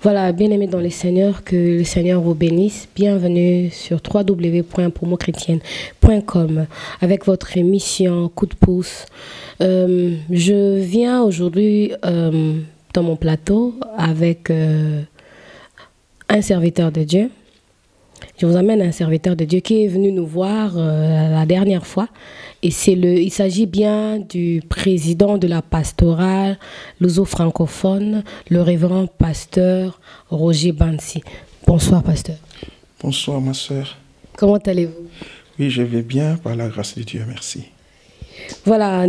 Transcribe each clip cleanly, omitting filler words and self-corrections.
Voilà, bien-aimés dans les Seigneurs, que le Seigneur vous bénisse. Bienvenue sur www.promochrétienne.com avec votre émission Coup de pouce. Je viens aujourd'hui dans mon plateau avec un serviteur de Dieu. Je vous amène un serviteur de Dieu qui est venu nous voir la dernière fois. Et il s'agit bien du président de la pastorale luso-francophone, le révérend pasteur Roger Bansi. Bonsoir, pasteur. Bonsoir, ma sœur. Comment allez-vous? Oui, je vais bien, par la grâce de Dieu, merci. Voilà.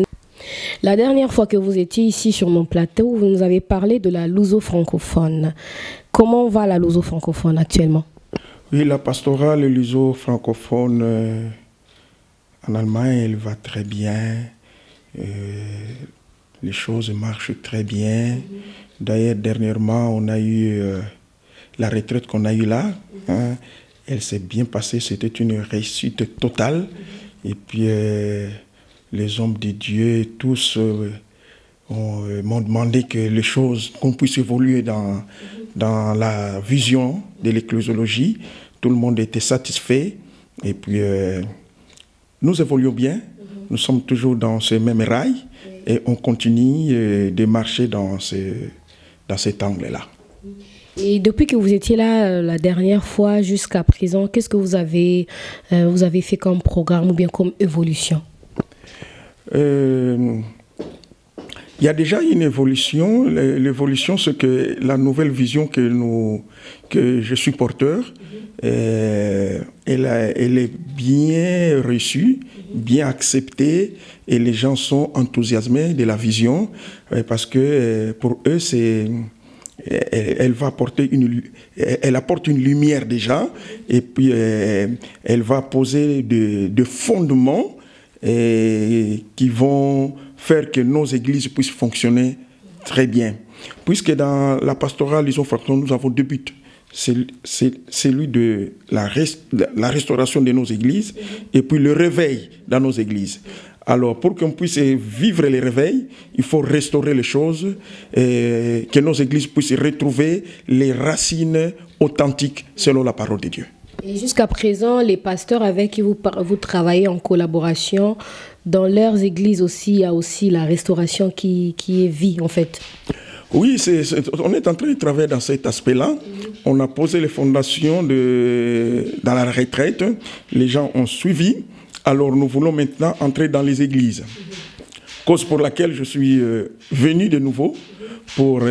La dernière fois que vous étiez ici sur mon plateau, vous nous avez parlé de la luso-francophone. Comment va la luso-francophone actuellement? Oui, la pastorale luso-francophone en Allemagne, elle va très bien. Les choses marchent très bien. D'ailleurs, dernièrement, on a eu la retraite qu'on a eue là. Hein, elle s'est bien passée, c'était une réussite totale. Et puis, les hommes de Dieu, tous m'ont demandé que les choses, qu'on puisse évoluer dans la vision de l'ecclésiologie. Tout le monde était satisfait. Et puis, nous évoluons bien. Nous sommes toujours dans ce même rail. Et on continue de marcher dans cet angle-là. Et depuis que vous étiez là la dernière fois jusqu'à présent, qu'est-ce que vous avez fait comme programme ou bien comme évolution? Il y a déjà une évolution. L'évolution, c'est que la nouvelle vision que je suis porteur, elle est bien reçue, bien acceptée, et les gens sont enthousiasmés de la vision, parce que pour eux, elle apporte une lumière déjà, et puis elle va poser de fondements qui vont faire que nos églises puissent fonctionner très bien. Puisque dans la pastorale luso-francophone, nous avons deux buts. C'est celui de la restauration de nos églises et puis le réveil dans nos églises. Alors, pour qu'on puisse vivre les réveils, il faut restaurer les choses, et que nos églises puissent retrouver les racines authentiques selon la parole de Dieu. Et jusqu'à présent, les pasteurs avec qui vous travaillez en collaboration, dans leurs églises aussi, il y a aussi la restauration qui est vie, en fait. Oui, on est en train de travailler dans cet aspect-là. On a posé les fondations dans la retraite. Les gens ont suivi. Alors nous voulons maintenant entrer dans les églises. Cause pour laquelle je suis venu de nouveau pour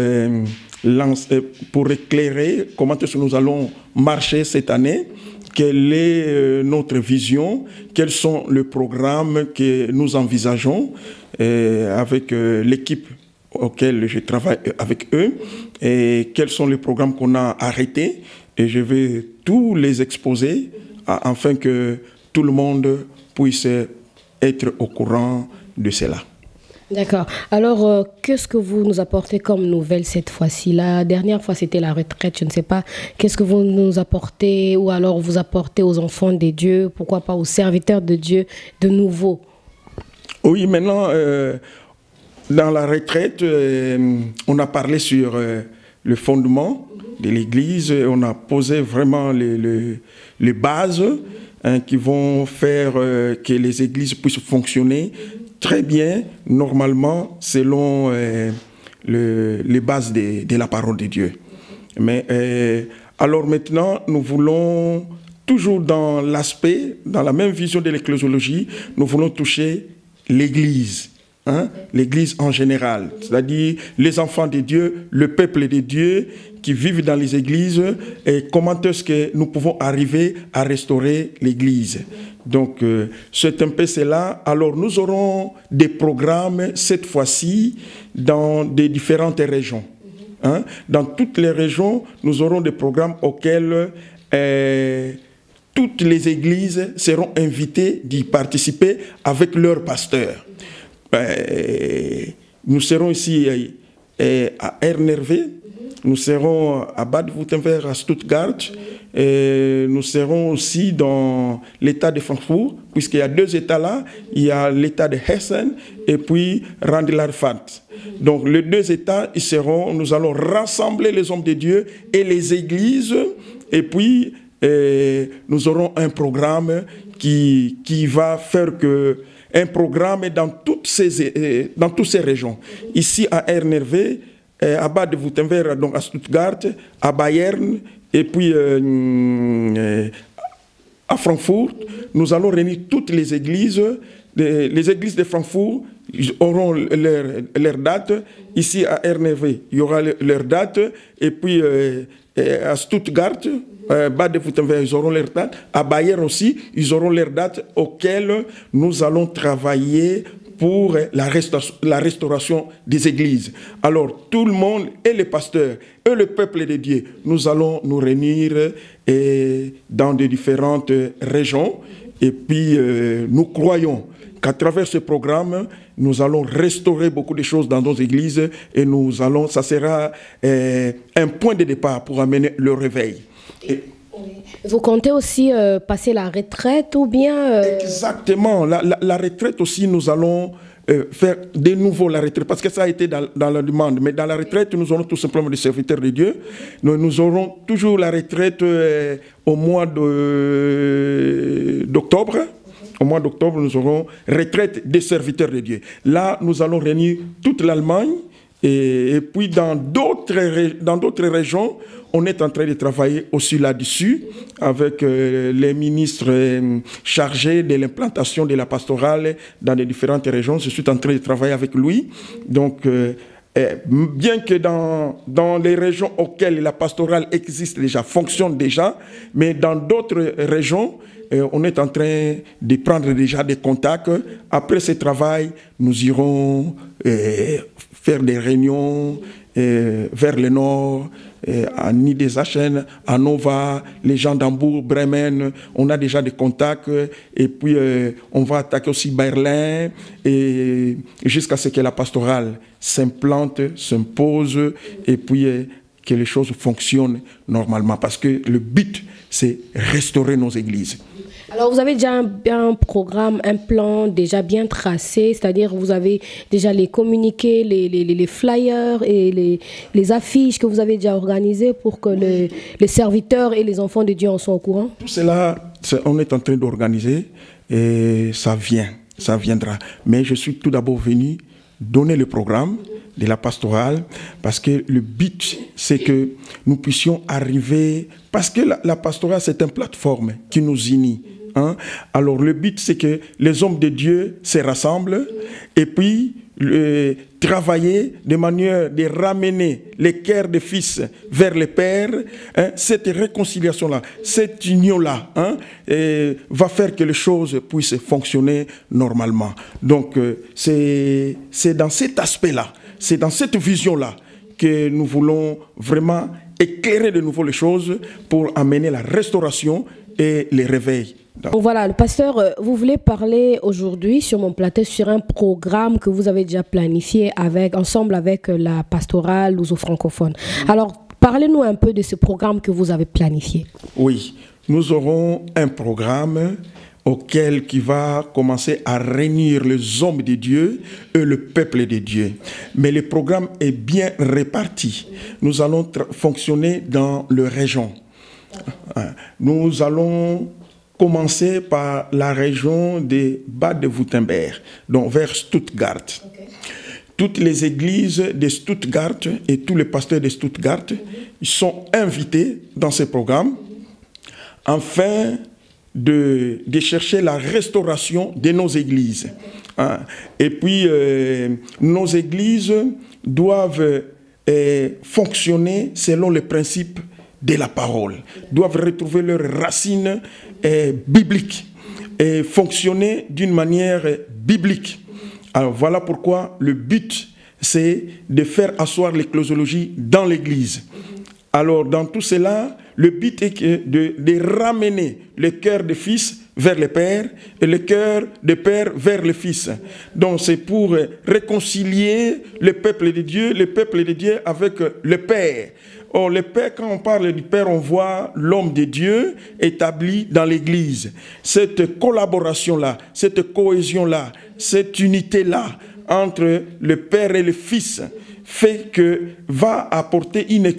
éclairer comment est-ce que nous allons marcher cette année. Quelle est notre vision? Quels sont les programmes que nous envisageons avec l'équipe auquel je travaille avec eux, et quels sont les programmes qu'on a arrêtés, et je vais tous les exposer afin que tout le monde puisse être au courant de cela. D'accord. Alors, qu'est-ce que vous nous apportez comme nouvelle cette fois-ci? La dernière fois, c'était la retraite, je ne sais pas. Qu'est-ce que vous nous apportez, ou alors vous apportez aux enfants de Dieu, pourquoi pas aux serviteurs de Dieu de nouveau? Oui, maintenant, dans la retraite, on a parlé sur le fondement de l'Église. On a posé vraiment les bases qui vont faire que les églises puissent fonctionner très bien, normalement, selon les bases de la parole de Dieu. Mais alors maintenant, nous voulons, toujours dans l'aspect, dans la même vision de l'ecclésiologie, nous voulons toucher l'Église. Hein? L'Église en général, c'est-à-dire les enfants de Dieu, le peuple de Dieu qui vivent dans les églises, et comment est-ce que nous pouvons arriver à restaurer l'Église. Donc, c'est un peu cela. Alors, nous aurons des programmes cette fois-ci dans des différentes régions. Hein? Dans toutes les régions, nous aurons des programmes auxquels toutes les églises seront invitées d'y participer avec leurs pasteurs. Nous serons ici à Ernervé, nous serons à Bade-Württemberg, à Stuttgart, et nous serons aussi dans l'État de Francfort, puisqu'il y a 2 États là, il y a l'État de Hessen et puis Rheinland-Pfalz. Donc les 2 États, nous allons rassembler les hommes de Dieu et les églises, et puis nous aurons un programme qui va faire que un programme dans toutes ces régions. Ici à RNRV, à Bade-Württemberg, donc à Stuttgart, à Bayern, et puis à Francfort, nous allons réunir toutes les églises. Les églises de Francfort auront leur date. Ici à RNV, il y aura leur date. Et puis à Stuttgart, Bade-Württemberg, ils auront leur date. À Bayern aussi, ils auront leur date auxquelles nous allons travailler pour la restauration des églises. Alors, tout le monde, et les pasteurs, et le peuple de Dieu, nous allons nous réunir dans de différentes régions. Et puis, nous croyons qu'à travers ce programme, nous allons restaurer beaucoup de choses dans nos églises et ça sera un point de départ pour amener le réveil. Vous comptez aussi passer la retraite ou bien... Exactement. La retraite aussi, nous allons faire de nouveau la retraite, parce que ça a été dans la demande. Mais dans la retraite, nous aurons tout simplement des serviteurs de Dieu. Nous aurons toujours la retraite au mois d'octobre. Au mois d'octobre, nous aurons retraite des serviteurs de Dieu. Là, nous allons réunir toute l'Allemagne. Et puis dans d'autres régions, on est en train de travailler aussi là-dessus avec les ministres chargés de l'implantation de la pastorale dans les différentes régions. Je suis en train de travailler avec lui. Donc, bien que dans les régions auxquelles la pastorale existe déjà, fonctionne déjà, mais dans d'autres régions, on est en train de prendre déjà des contacts. Après ce travail, nous irons faire des réunions vers le nord, à Niedersachsen, à Nova, les gens d'Hambourg, Bremen, on a déjà des contacts. Et puis, on va attaquer aussi Berlin, et jusqu'à ce que la pastorale s'implante, s'impose, et puis que les choses fonctionnent normalement. Parce que le but, c'est restaurer nos églises. Alors, vous avez déjà un programme, un plan déjà bien tracé, c'est-à-dire vous avez déjà les communiqués, les flyers et les affiches que vous avez déjà organisées pour que les serviteurs et les enfants de Dieu en soient au courant? Tout cela, on est en train d'organiser et ça viendra. Mais je suis tout d'abord venu donner le programme de la pastorale, parce que le but, c'est que nous puissions arriver, parce que la pastorale, c'est une plateforme qui nous unit. Hein? Alors le but, c'est que les hommes de Dieu se rassemblent et puis travailler de manière de ramener les cœurs des fils vers les pères. Hein? Cette réconciliation-là, cette union-là, hein, va faire que les choses puissent fonctionner normalement. Donc c'est dans cet aspect-là, c'est dans cette vision-là que nous voulons vraiment éclairer de nouveau les choses pour amener la restauration et les réveils. Donc voilà, le pasteur, vous voulez parler aujourd'hui sur mon plateau sur un programme que vous avez déjà planifié ensemble avec la pastorale luso-francophone. Alors, parlez-nous un peu de ce programme que vous avez planifié. Oui, nous aurons un programme qui va commencer à réunir les hommes de Dieu et le peuple de Dieu. Mais le programme est bien réparti. Nous allons fonctionner dans les régions. Nous allons commencer par la région de Bade-Württemberg, donc vers Stuttgart. Okay. Toutes les églises de Stuttgart et tous les pasteurs de Stuttgart sont invités dans ce programme afin de chercher la restauration de nos églises. Okay. Et puis, nos églises doivent fonctionner selon les principes de la parole, doivent retrouver leurs racines bibliques et fonctionner d'une manière biblique. Alors voilà pourquoi le but, c'est de faire asseoir l'ecclésiologie dans l'Église. Alors dans tout cela, le but est de ramener le cœur des fils vers le Père et le cœur des pères vers le Fils. Donc c'est pour réconcilier le peuple de Dieu avec le Père. Or, le Père, quand on parle du Père, on voit l'homme de Dieu établi dans l'Église. Cette collaboration-là, cette cohésion-là, cette unité-là entre le Père et le Fils fait que va apporter une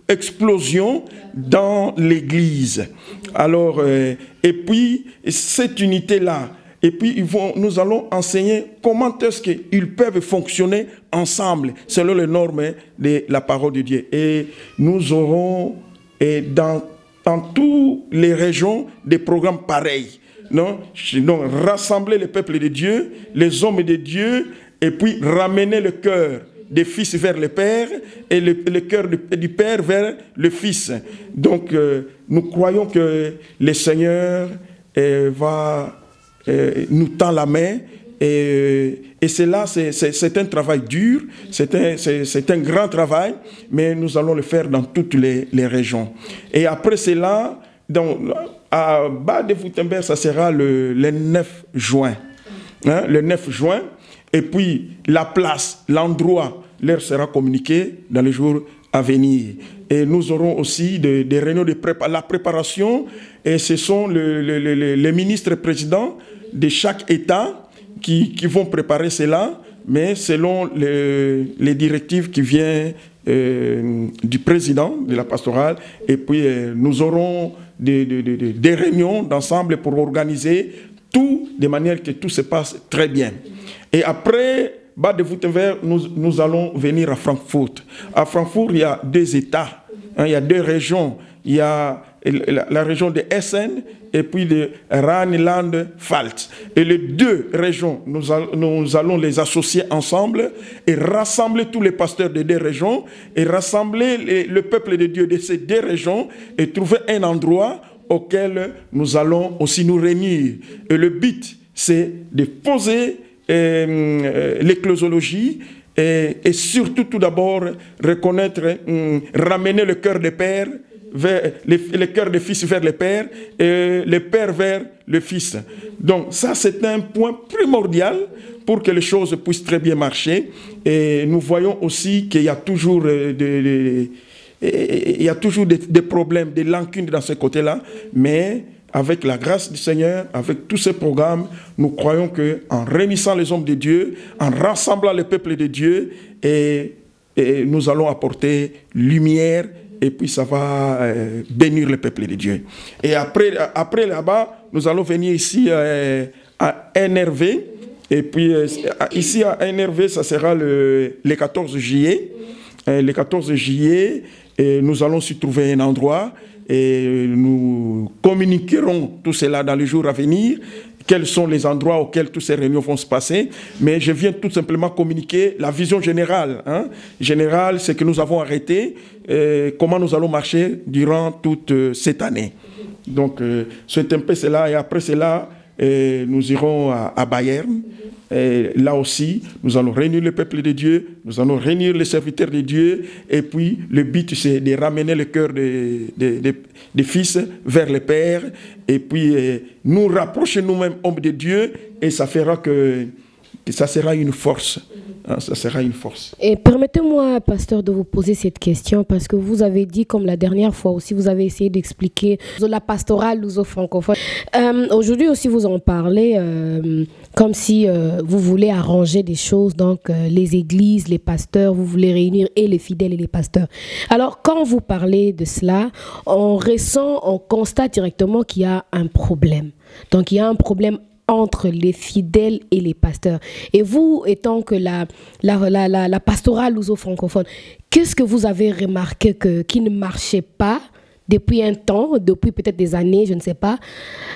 explosion dans l'Église. Alors, et puis, cette unité-là, et puis nous allons enseigner comment est-ce qu'ils peuvent fonctionner ensemble, selon les normes de la parole de Dieu. Et nous aurons dans toutes les régions des programmes pareils. Non? Donc, rassembler le peuple de Dieu, les hommes de Dieu, et puis ramener le cœur des fils vers le Père et le cœur du Père vers le Fils. Donc, nous croyons que le Seigneur va nous tend la main et cela, c'est un travail dur, c'est un grand travail, mais nous allons le faire dans toutes les régions. Et après cela, à Bas-de-Württemberg, ça sera le 9 juin. Hein, le 9 juin. Et puis, la place, l'endroit, l'heure sera communiquée dans les jours à venir. Et nous aurons aussi des réunions de la préparation. Et ce sont les ministres présidents de chaque État qui vont préparer cela, mais selon les directives qui viennent du président de la pastorale. Et puis, nous aurons des réunions d'ensemble pour organiser tout de manière que tout se passe très bien. Et après Bas-de-Württemberg, nous allons venir à Francfort. À Francfort, il y a 2 États, hein, il y a 2 régions. Il y a la région de Essen et puis de Rheinland-Pfalz. Et les 2 régions, nous allons les associer ensemble et rassembler tous les pasteurs des 2 régions et rassembler le peuple de Dieu de ces 2 régions et trouver un endroit auquel nous allons aussi nous réunir. Et le but, c'est de poser l'ecclésiologie et surtout, tout d'abord, reconnaître, ramener le cœur des pères, le cœur des fils vers le Père et le Père vers le Fils. Donc ça, c'est un point primordial pour que les choses puissent très bien marcher. Et nous voyons aussi qu'il y a toujours des problèmes, des lacunes dans ce côté-là, mais avec la grâce du Seigneur, avec tous ces programmes, nous croyons qu'en réunissant les hommes de Dieu, en rassemblant le peuple de Dieu, et nous allons apporter lumière, et puis ça va bénir le peuple de Dieu. Et après là-bas, nous allons venir ici à NRV, et puis ici à NRV, ça sera le 14 juillet. Le 14 juillet, et nous allons s'y trouver un endroit, et nous communiquerons tout cela dans les jours à venir, quels sont les endroits auxquels toutes ces réunions vont se passer. Mais je viens tout simplement communiquer la vision générale. Hein. Générale, c'est que nous avons arrêté, comment nous allons marcher durant toute cette année. Donc, c'est un peu cela. Et après cela, nous irons à Bayern. Et là aussi, nous allons réunir le peuple de Dieu, nous allons réunir les serviteurs de Dieu, et puis le but, c'est de ramener le cœur des fils vers le Père, et puis nous rapprocher nous-mêmes, hommes de Dieu, et ça fera que ça sera une force. Hein, ça sera une force. Et permettez-moi, pasteur, de vous poser cette question, parce que vous avez dit, comme la dernière fois aussi, vous avez essayé d'expliquer la pastorale luso-francophone. Aujourd'hui aussi, vous en parlez comme si vous voulez arranger des choses, donc les églises, les pasteurs, vous voulez réunir et les fidèles et les pasteurs. Alors, quand vous parlez de cela, on constate directement qu'il y a un problème. Donc, il y a un problème entre les fidèles et les pasteurs. Et vous, étant que la pastorale luso-francophone, qu'est-ce que vous avez remarqué qui ne marchait pas depuis un temps, depuis peut-être des années, je ne sais pas,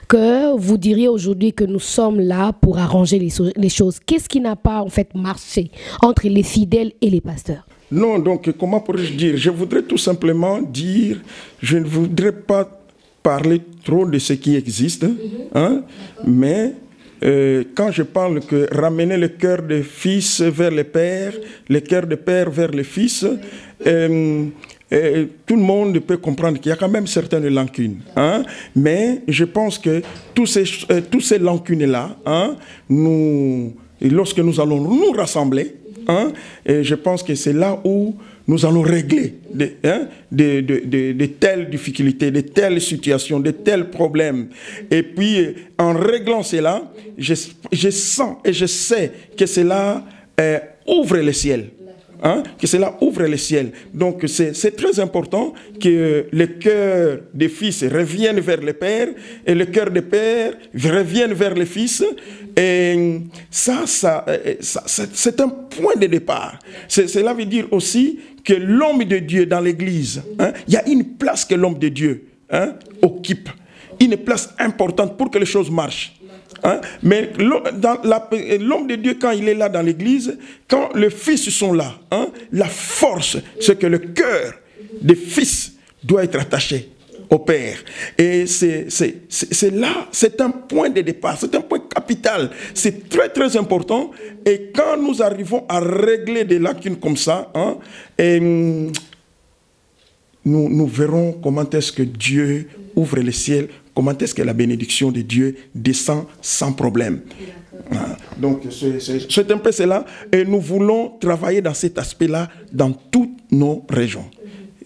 que vous diriez aujourd'hui que nous sommes là pour arranger les choses? Qu'est-ce qui n'a pas en fait marché entre les fidèles et les pasteurs? Non, donc comment pourrais-je dire? Je voudrais tout simplement dire, je ne voudrais pas parler trop de ce qui existe, hein, mais quand je parle que ramener le cœur des fils vers le Père, le cœur des pères vers les fils, tout le monde peut comprendre qu'il y a quand même certaines lacunes. Hein, mais je pense que tous ces lacunes-là, hein, lorsque nous allons nous rassembler, hein, et je pense que c'est là où nous allons régler de telles difficultés, de telles situations, de tels problèmes. Et puis, en réglant cela, je sens et je sais que cela ouvre le ciel. Hein, que cela ouvre le ciel. Donc, c'est très important que le cœur des fils revienne vers le Père et le cœur des pères revienne vers les fils. Et ça c'est un point de départ. Cela veut dire aussi que l'homme de Dieu dans l'Église, hein, il y a une place que l'homme de Dieu, hein, occupe. Une place importante pour que les choses marchent. Hein? Mais l'homme de Dieu, quand il est là dans l'église, quand les fils sont là, hein, la force, c'est que le cœur des fils doit être attaché au Père. Et c'est là, c'est un point de départ, c'est un point capital, c'est très très important. Et quand nous arrivons à régler des lacunes comme ça, hein, nous verrons comment est-ce que Dieu ouvre le ciel, comment est-ce que la bénédiction de Dieu descend sans problème. Donc, c'est un peu cela. Et nous voulons travailler dans cet aspect-là dans toutes nos régions.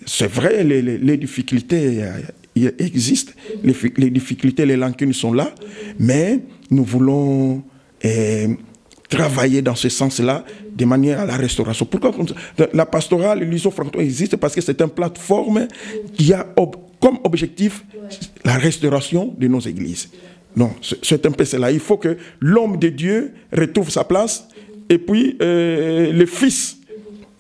C'est vrai, les difficultés existent, les difficultés, les lacunes sont là, mais nous voulons travailler dans ce sens-là de manière à la restauration. Pourquoi la pastorale, l'Union francophone existe? Parce que c'est une plateforme qui a comme objectif la restauration de nos églises. Non, c'est un peu cela. Il faut que l'homme de Dieu retrouve sa place et puis les fils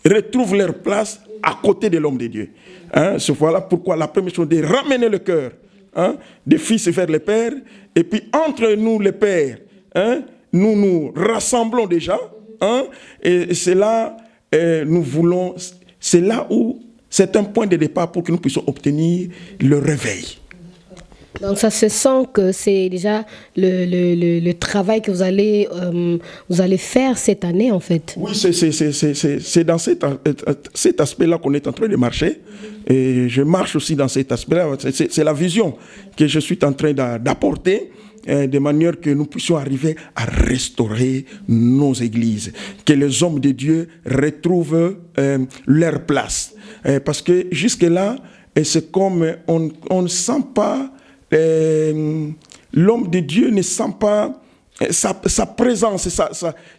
retrouvent leur place à côté de l'homme de Dieu. Hein, voilà pourquoi la première chose, de ramener le cœur, hein, des fils vers les pères, et puis entre nous les pères, hein, nous nous rassemblons déjà, hein, et c'est là, nous voulons, c'est là où c'est un point de départ pour que nous puissions obtenir le réveil. Donc ça se sent que c'est déjà le travail que vous allez faire cette année en fait. Oui, c'est dans cet aspect-là qu'on est en train de marcher. Et je marche aussi dans cet aspect-là. C'est la vision que je suis en train d'apporter de manière que nous puissions arriver à restaurer nos églises. Que les hommes de Dieu retrouvent leur place. Parce que jusque-là, c'est comme on ne sent pas... l'homme de Dieu ne sent pas sa présence,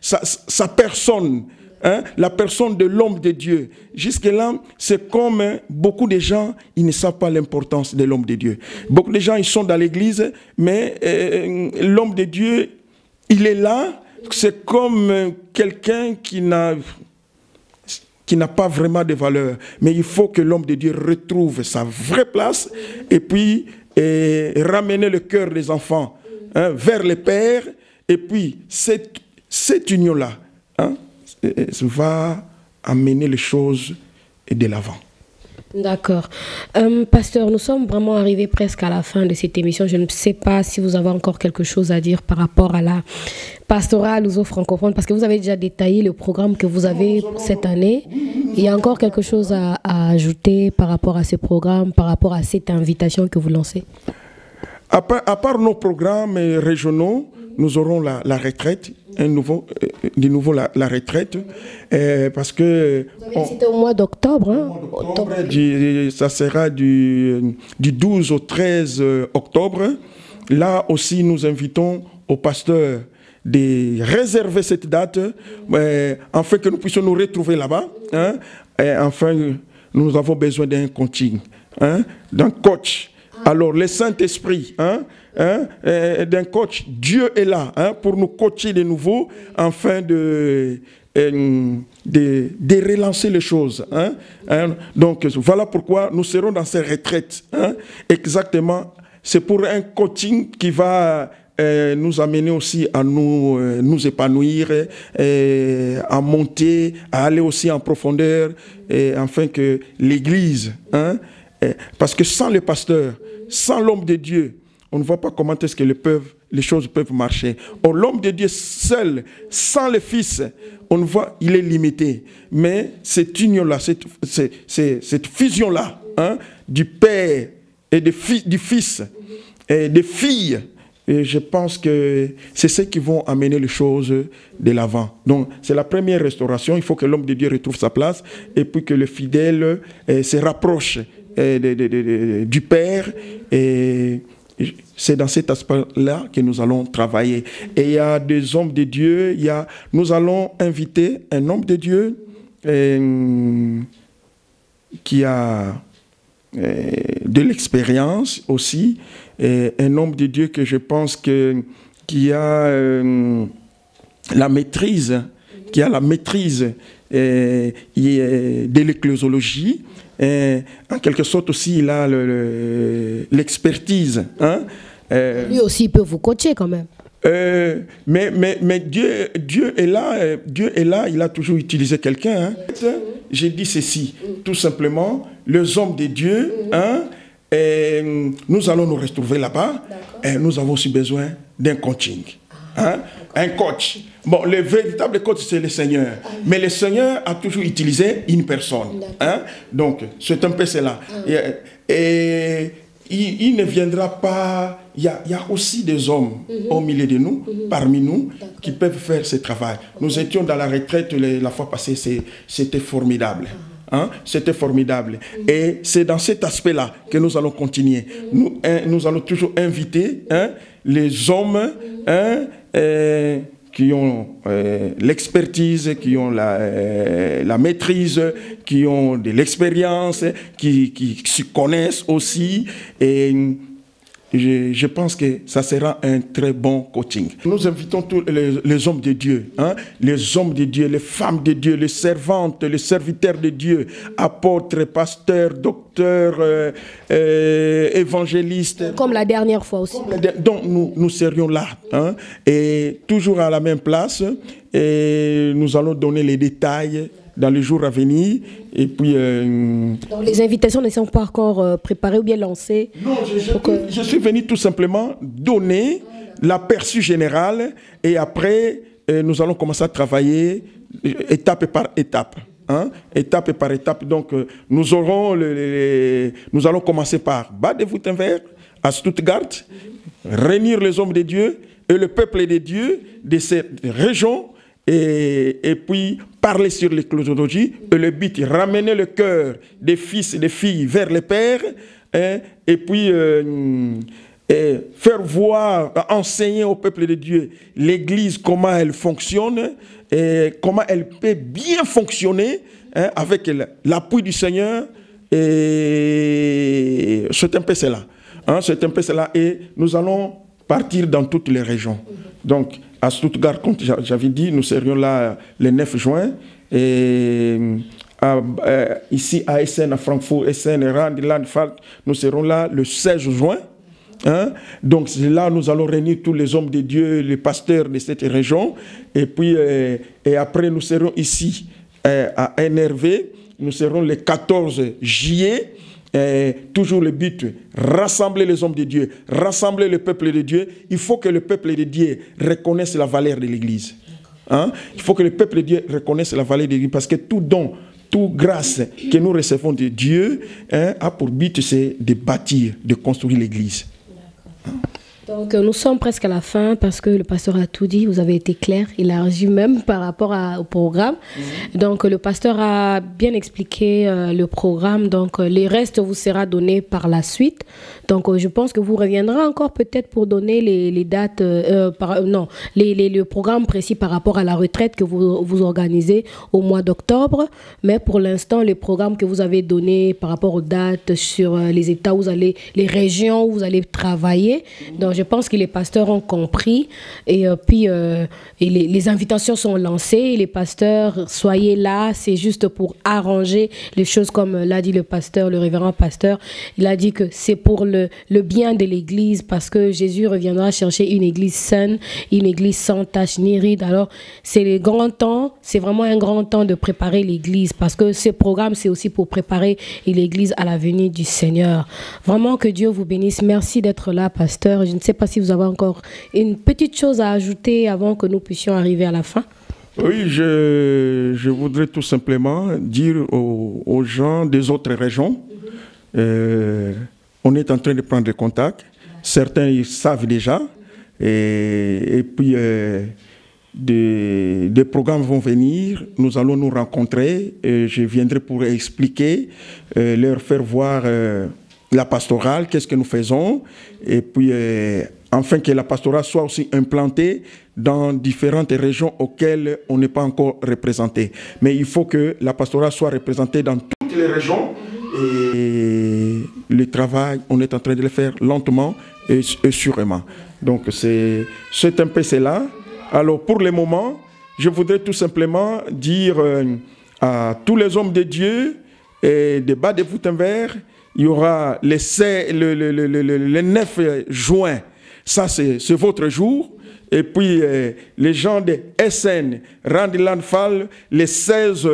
sa personne, hein, la personne de l'homme de Dieu. Jusque-là, c'est comme beaucoup de gens, ils ne savent pas l'importance de l'homme de Dieu. Beaucoup de gens, ils sont dans l'église, mais l'homme de Dieu, il est là, c'est comme quelqu'un qui n'a pas vraiment de valeur. Mais il faut que l'homme de Dieu retrouve sa vraie place et puis ramener le cœur des enfants, hein, vers les pères. Et puis, cette union-là, hein, va amener les choses de l'avant. D'accord. Pasteur, nous sommes vraiment arrivés presque à la fin de cette émission. Je ne sais pas si vous avez encore quelque chose à dire par rapport à la pastorale luso-francophone, parce que vous avez déjà détaillé le programme que vous avez pour cette année. Il y a encore quelque chose à ajouter par rapport à ce programme, par rapport à cette invitation que vous lancez? À part nos programmes régionaux, nous aurons la retraite, de nouveau la retraite, parce que... C'était au mois d'octobre, hein? Octobre, ça sera du 12 au 13 octobre. Là aussi, nous invitons aux pasteurs de réserver cette date, afin que nous puissions nous retrouver là-bas. Hein, et enfin, nous avons besoin d'un coaching, hein, d'un coach. Alors, le Saint-Esprit, hein, d'un coach, Dieu est là, hein, pour nous coacher de nouveau, afin de relancer les choses. Hein, hein. Donc, voilà pourquoi nous serons dans ces retraites. Hein, exactement, c'est pour un coaching qui va nous amener aussi à nous épanouir, à monter, à aller aussi en profondeur, afin que l'Église, hein, parce que sans le pasteur, sans l'homme de Dieu, on ne voit pas comment est-ce que les choses peuvent marcher. Or, l'homme de Dieu seul, sans le Fils, on voit, il est limité. Mais cette union-là, cette fusion-là, hein, du Père et du Fils et des filles, et je pense que c'est ce qui vont amener les choses de l'avant. Donc, c'est la première restauration. Il faut que l'homme de Dieu retrouve sa place et puis que le fidèle se rapproche du Père. Et c'est dans cet aspect-là que nous allons travailler. Et il y a des hommes de Dieu. Nous allons inviter un homme de Dieu qui a de l'expérience aussi, un homme de Dieu que je pense qui a la maîtrise, de l'ecclésiologie. En quelque sorte aussi, il a l'expertise. Hein? Lui aussi, il peut vous coacher quand même. Mais Dieu est là, il a toujours utilisé quelqu'un. Hein. J'ai dit ceci, tout simplement, les hommes de Dieu, hein, nous allons nous retrouver là-bas, et nous avons aussi besoin d'un coaching. Hein, un coach. Bon, le véritable coach, c'est le Seigneur. Mais le Seigneur a toujours utilisé une personne. Hein, donc, c'est un peu cela. Et il ne viendra pas... Il y a aussi des hommes au milieu de nous, parmi nous, qui peuvent faire ce travail. Nous étions dans la retraite la fois passée, c'était formidable. Hein? C'était formidable. Et c'est dans cet aspect-là que nous allons continuer. Nous allons toujours inviter les hommes qui ont l'expertise, qui ont la maîtrise, qui ont de l'expérience, qui se connaissent aussi. Et je pense que ça sera un très bon coaching. Nous invitons tous les hommes de Dieu, hein, les hommes de Dieu, les femmes de Dieu, les servantes, les serviteurs de Dieu, apôtres, pasteurs, docteurs, évangélistes. Comme la dernière fois aussi. Donc nous serions là, hein, et toujours à la même place, et nous allons donner les détails dans les jours à venir. Et puis, donc les invitations ne sont pas encore préparées ou bien lancées? Non, je suis venu tout simplement donner l'aperçu général et après, nous allons commencer à travailler étape par étape. Hein, étape par étape. Donc, nous allons commencer par Bade-Württemberg, à Stuttgart, réunir les hommes de Dieu et le peuple de Dieu de cette région. Et puis parler sur l'ecclésiologie et le but, ramener le cœur des fils et des filles vers le Père, hein, et puis faire voir, enseigner au peuple de Dieu l'Église comment elle fonctionne et comment elle peut bien fonctionner, hein, avec l'appui du Seigneur. Et c'est un peu cela, hein, c'est un peu cela, et nous allons partir dans toutes les régions. Donc à Stuttgart, comme j'avais dit, nous serions là le 9 juin. Et ici à Essen, à Francfort, Essen, Rheinland-Pfalz, nous serons là le 16 juin. Hein? Donc là, nous allons réunir tous les hommes de Dieu, les pasteurs de cette région. Et puis, et après, nous serons ici à NRV. Nous serons le 14 juillet. Toujours le but, rassembler les hommes de Dieu, rassembler le peuple de Dieu. Il faut que le peuple de Dieu reconnaisse la valeur de l'Église. Hein? Il faut que le peuple de Dieu reconnaisse la valeur de l'Église, parce que tout don, toute grâce que nous recevons de Dieu, hein, a pour but, c'est de bâtir, de construire l'Église. Donc nous sommes presque à la fin parce que le pasteur a tout dit, vous avez été clair, élargi même par rapport au programme. Donc le pasteur a bien expliqué le programme, donc les restes vous sera donné par la suite. Donc je pense que vous reviendrez encore peut-être pour donner les dates, le programme précis par rapport à la retraite que vous organisez au mois d'octobre. Mais pour l'instant, les programmes que vous avez donnés par rapport aux dates sur les États où vous allez, les régions où vous allez travailler. Donc je pense que les pasteurs ont compris et puis les invitations sont lancées. Les pasteurs, soyez là, c'est juste pour arranger les choses comme l'a dit le pasteur, le révérend pasteur. Il a dit que c'est pour le bien de l'Église, parce que Jésus reviendra chercher une Église saine, une Église sans tache ni ride. Alors c'est le grand temps, c'est vraiment un grand temps de préparer l'Église, parce que ce programme c'est aussi pour préparer l'Église à la venue du Seigneur. Vraiment que Dieu vous bénisse. Merci d'être là, pasteur. Je ne sais pas si vous avez encore une petite chose à ajouter avant que nous puissions arriver à la fin. Oui, je voudrais tout simplement dire aux gens des autres régions, on est en train de prendre des contacts. Certains ils savent déjà, et puis des programmes vont venir, nous allons nous rencontrer, et je viendrai pour expliquer, leur faire voir la pastorale, qu'est-ce que nous faisons, et puis afin que la pastorale soit aussi implantée dans différentes régions auxquelles on n'est pas encore représenté. Mais il faut que la pastorale soit représentée dans toutes les régions, et le travail, on est en train de le faire lentement et sûrement. Donc c'est un peu cela. Alors pour le moment, je voudrais tout simplement dire à tous les hommes de Dieu et des bas de Woutenberg, il y aura le 9 juin, ça c'est votre jour. Et puis les gens de SN, Randy-Landfall, le 16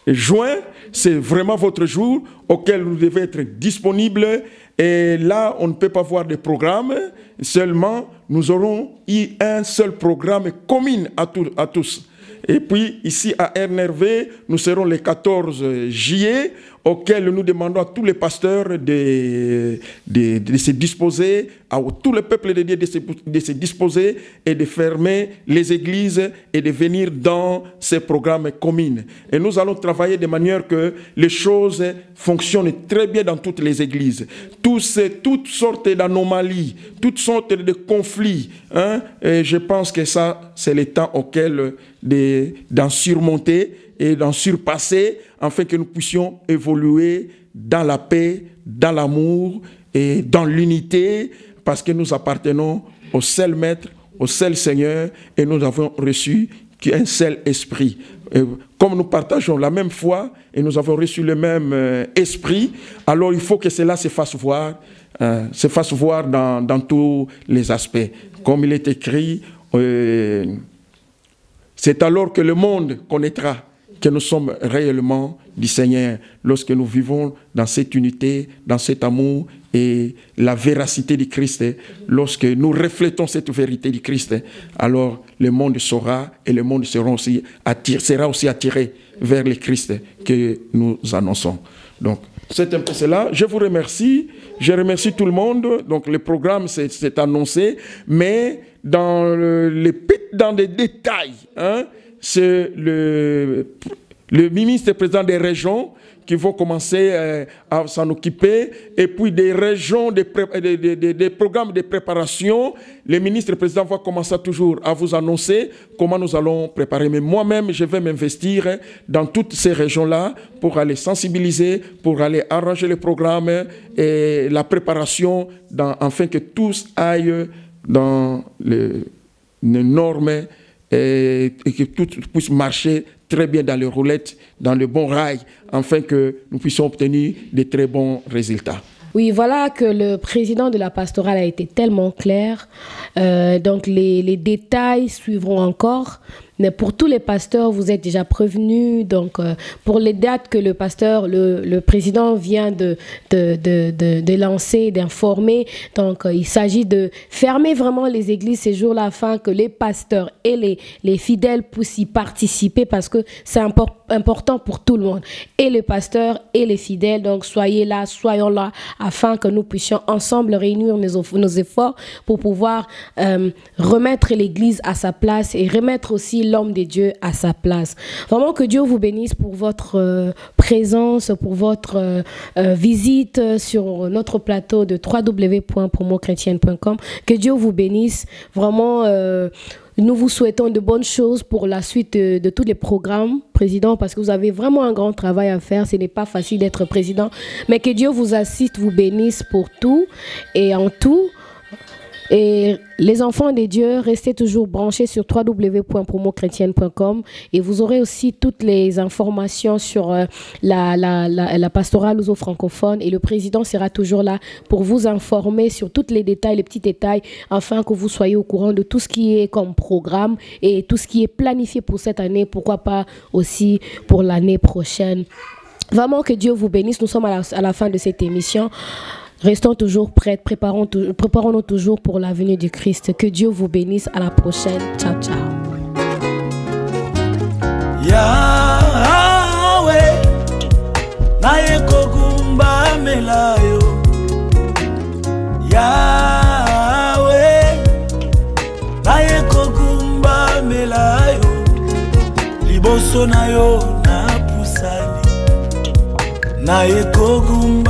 juin, c'est vraiment votre jour auquel vous devez être disponible. Et là, on ne peut pas voir de programme, seulement nous aurons eu un seul programme commun à tous. Et puis, ici à RNRV, nous serons le 14 juillet, auquel nous demandons à tous les pasteurs de se disposer, à tout le peuple de Dieu de se disposer et de fermer les églises et de venir dans ces programmes communs. Et nous allons travailler de manière que les choses fonctionnent très bien dans toutes les églises. Toutes sortes d'anomalies, toutes sortes de conflits. Et je pense que ça, c'est le temps auquel d'en surmonter et d'en surpasser, afin que nous puissions évoluer dans la paix, dans l'amour et dans l'unité, parce que nous appartenons au seul Maître, au seul Seigneur, et nous avons reçu qu'un seul esprit. Et comme nous partageons la même foi et nous avons reçu le même esprit, alors il faut que cela se fasse voir dans tous les aspects. Comme il est écrit, c'est alors que le monde connaîtra que nous sommes réellement du Seigneur, lorsque nous vivons dans cette unité, dans cet amour et la véracité du Christ. Lorsque nous reflétons cette vérité du Christ, alors le monde saura et le monde sera aussi attiré vers le Christ que nous annonçons. Donc, c'est un peu cela. Je vous remercie. Je remercie tout le monde. Donc, le programme s'est annoncé, mais dans les détails, c'est le ministre-président des régions qui vont commencer à s'en occuper, et puis des régions, des programmes de préparation, le ministre-président va commencer toujours à vous annoncer comment nous allons préparer. Mais moi-même, je vais m'investir dans toutes ces régions-là pour aller sensibiliser, pour aller arranger les programmes et la préparation, afin que tous aillent dans les normes et que tout puisse marcher très bien dans les roulettes, dans le bon rail, afin que nous puissions obtenir de très bons résultats. Oui, voilà que le président de la pastorale a été tellement clair. Donc les détails suivront encore. Mais pour tous les pasteurs, vous êtes déjà prévenus. Donc, pour les dates que le pasteur, le président vient de lancer, d'informer, donc il s'agit de fermer vraiment les églises ces jours-là afin que les pasteurs et les fidèles puissent y participer, parce que c'est important pour tout le monde, et les pasteurs et les fidèles. Donc, soyez là, soyons là, afin que nous puissions ensemble réunir nos efforts pour pouvoir remettre l'église à sa place et remettre aussi l'homme de Dieu à sa place. Vraiment que Dieu vous bénisse pour votre présence, pour votre visite sur notre plateau de www.promochrétienne.com. Que Dieu vous bénisse. Vraiment, nous vous souhaitons de bonnes choses pour la suite de tous les programmes, président, parce que vous avez vraiment un grand travail à faire. Ce n'est pas facile d'être président, mais que Dieu vous assiste, vous bénisse pour tout et en tout. Et les enfants de Dieu, restez toujours branchés sur www.promochrétienne.com, et vous aurez aussi toutes les informations sur la pastorale luso-francophone, et le président sera toujours là pour vous informer sur tous les détails, les petits détails, afin que vous soyez au courant de tout ce qui est comme programme et tout ce qui est planifié pour cette année, pourquoi pas aussi pour l'année prochaine. Vraiment que Dieu vous bénisse. Nous sommes à la fin de cette émission. Restons toujours prêts, préparons-nous toujours pour la venue du Christ. Que Dieu vous bénisse. À la prochaine. Ciao, ciao. Yahweh, naye kogumba melayo. Yahweh, naye kogumba melayo. Liboso na yo na pusali, naye kogumba